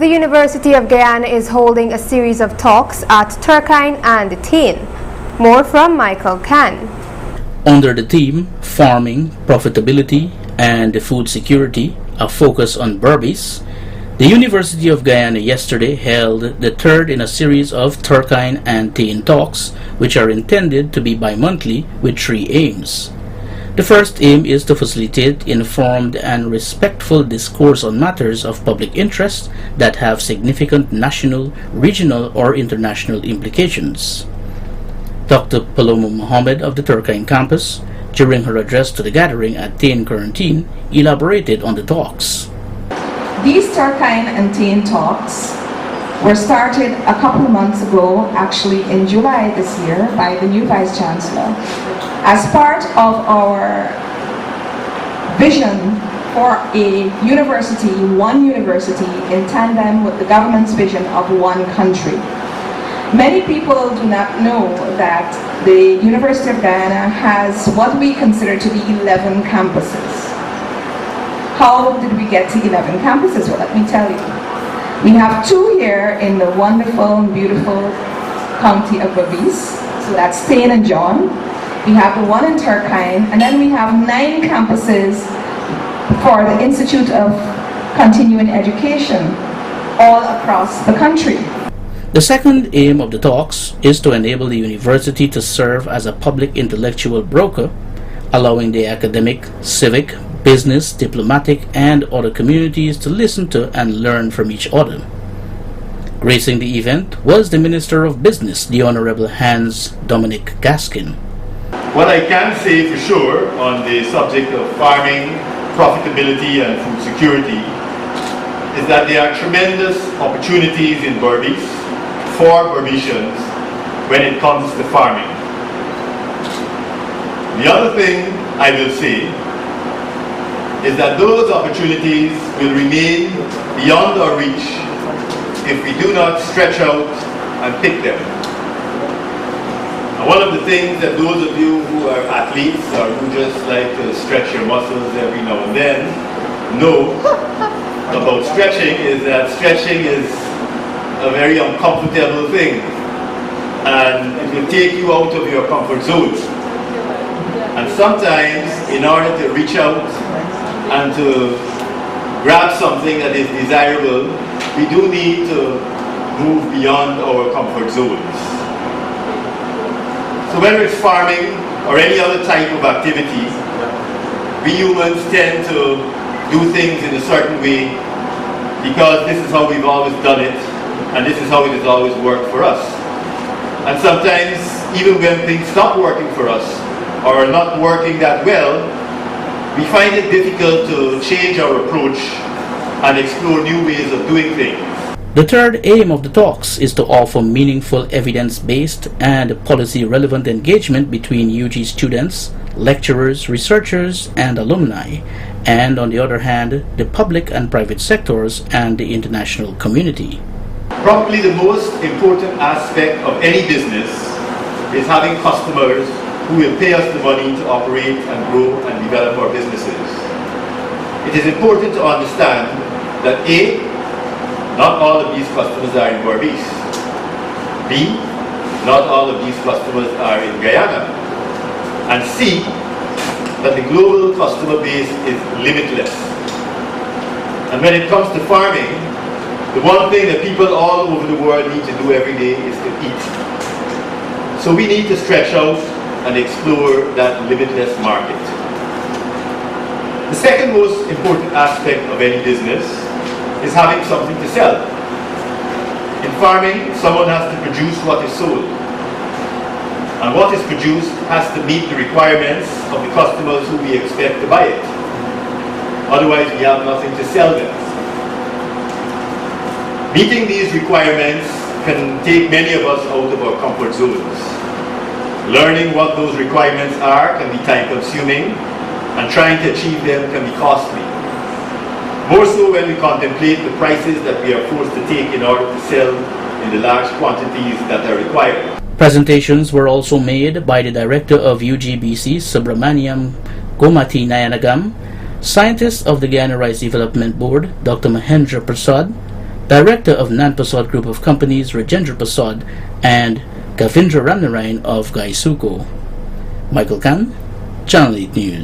The University of Guyana is holding a series of talks at Turkeyen and Tain. More from Michael Can. Under the theme Farming, Profitability and Food Security, a focus on Berbice, the University of Guyana yesterday held the third in a series of Turkeyen and Tain talks, which are intended to be bi-monthly with three aims. The first aim is to facilitate informed and respectful discourse on matters of public interest that have significant national, regional, or international implications. Dr. Paloma Mohammed of the Turkeyen campus, during her address to the gathering at Tain Quarantine, elaborated on the talks. These Turkeyen and Tain talks were started a couple of months ago, actually in July this year, by the new Vice Chancellor, as part of our vision for a university, one university, in tandem with the government's vision of one country. Many people do not know that the University of Guyana has what we consider to be 11 campuses. How did we get to 11 campuses? Well, let me tell you. We have two here in the wonderful and beautiful county of Berbice, so that's Tain and John. We have the one in Turkeyen, and then we have 9 campuses for the Institute of Continuing Education all across the country. The second aim of the talks is to enable the university to serve as a public intellectual broker, allowing the academic, civic, business, diplomatic, and other communities to listen to and learn from each other. Gracing the event was the Minister of Business, the Honorable Hans Dominic Gaskin. What I can say for sure on the subject of farming, profitability and food security is that there are tremendous opportunities in Berbice for Berbicians when it comes to farming. The other thing I will say is that those opportunities will remain beyond our reach if we do not stretch out and pick them. And one of the things that those of you who are athletes or who just like to stretch your muscles every now and then know about stretching is that stretching is a very uncomfortable thing, and it will take you out of your comfort zone. And sometimes, in order to reach out and to grab something that is desirable, we do need to move beyond our comfort zones. So whether it's farming or any other type of activity, we humans tend to do things in a certain way because this is how we've always done it, and this is how it has always worked for us. And sometimes, even when things stop working for us or are not working that well, we find it difficult to change our approach and explore new ways of doing things. The third aim of the talks is to offer meaningful evidence-based and policy-relevant engagement between UG students, lecturers, researchers, and alumni, and on the other hand, the public and private sectors and the international community. Probably the most important aspect of any business is having customers who will pay us the money to operate and grow and develop our businesses. It is important to understand that A, not all of these customers are in Berbice. B, not all of these customers are in Guyana. And C, that the global customer base is limitless. And when it comes to farming, the one thing that people all over the world need to do every day is to eat. So we need to stretch out and explore that limitless market. The second most important aspect of any business is having something to sell. In farming, someone has to produce what is sold. And what is produced has to meet the requirements of the customers who we expect to buy it. Otherwise, we have nothing to sell them. Meeting these requirements can take many of us out of our comfort zones. Learning what those requirements are can be time-consuming, and trying to achieve them can be costly. More so when we contemplate the prices that we are forced to take in order to sell in the large quantities that are required. Presentations were also made by the Director of UGBC, Subramaniam Gomati Nayanagam, Scientist of the Guyana Rice Development Board, Dr. Mahendra Prasad, Director of Nanpasod Group of Companies Rajendra Pasod, and Kavindra Ramnarayan of Gaisuko. Michael Khan, Channel 8 News.